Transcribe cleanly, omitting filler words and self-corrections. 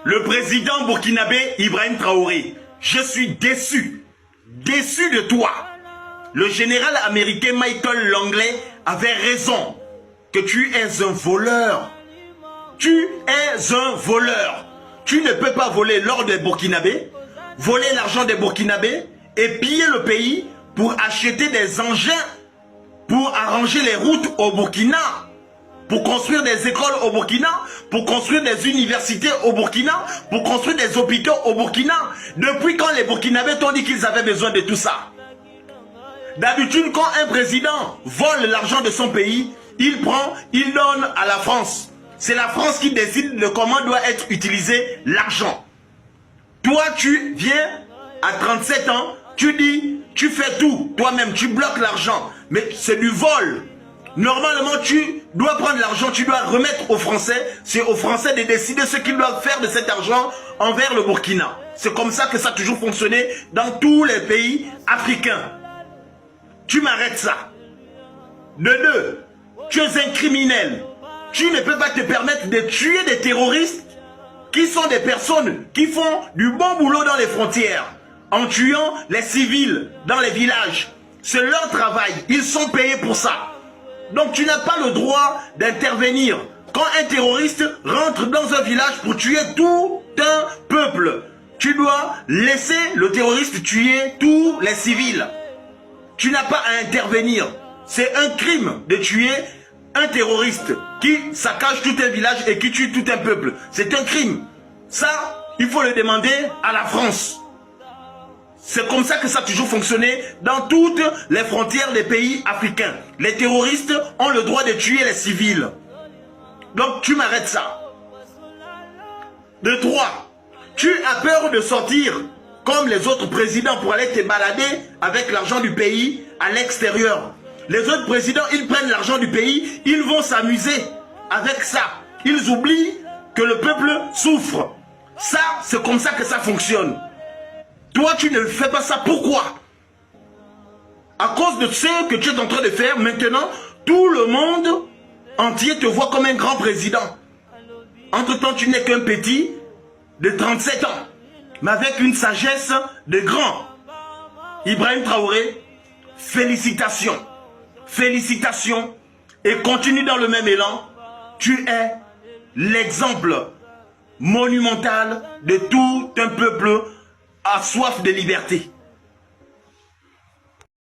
le président burkinabé Ibrahim Traoré, je suis déçu. Déçu de toi. Le général américain Michael Langley avait raison. Que tu es un voleur. Tu es un voleur. Tu ne peux pas voler l'or des Burkinabés, voler l'argent des Burkinabés et piller le pays pour acheter des engins, pour arranger les routes au Burkina, pour construire des écoles au Burkina, pour construire des universités au Burkina, pour construire des hôpitaux au Burkina. Depuis quand les Burkinabés t'ont dit qu'ils avaient besoin de tout ça? D'habitude, quand un président vole l'argent de son pays, il prend, il donne à la France. C'est la France qui décide de comment doit être utilisé l'argent. Toi, tu viens à 37 ans, tu dis, tu fais tout, toi-même, tu bloques l'argent. Mais c'est du vol. Normalement, tu dois prendre l'argent, tu dois remettre aux Français. C'est aux Français de décider ce qu'ils doivent faire de cet argent envers le Burkina. C'est comme ça que ça a toujours fonctionné dans tous les pays africains. Tu m'arrêtes ça. De deux, tu es un criminel. Tu ne peux pas te permettre de tuer des terroristes qui sont des personnes qui font du bon boulot dans les frontières en tuant les civils dans les villages. C'est leur travail. Ils sont payés pour ça. Donc tu n'as pas le droit d'intervenir quand un terroriste rentre dans un village pour tuer tout un peuple. Tu dois laisser le terroriste tuer tous les civils. Tu n'as pas à intervenir. C'est un crime de tuer un terroriste qui saccage tout un village et qui tue tout un peuple. C'est un crime. Ça, il faut le demander à la France. C'est comme ça que ça a toujours fonctionné dans toutes les frontières des pays africains. Les terroristes ont le droit de tuer les civils. Donc tu m'arrêtes ça. De trois, tu as peur de sortir comme les autres présidents pour aller te balader avec l'argent du pays à l'extérieur. Les autres présidents, ils prennent l'argent du pays, ils vont s'amuser avec ça. Ils oublient que le peuple souffre. Ça, c'est comme ça que ça fonctionne. Toi, tu ne fais pas ça. Pourquoi? À cause de ce que tu es en train de faire, maintenant, tout le monde entier te voit comme un grand président. Entre-temps, tu n'es qu'un petit de 37 ans, mais avec une sagesse de grand. Ibrahim Traoré, félicitations. Félicitations et continue dans le même élan. Tu es l'exemple monumental de tout un peuple à soif de liberté.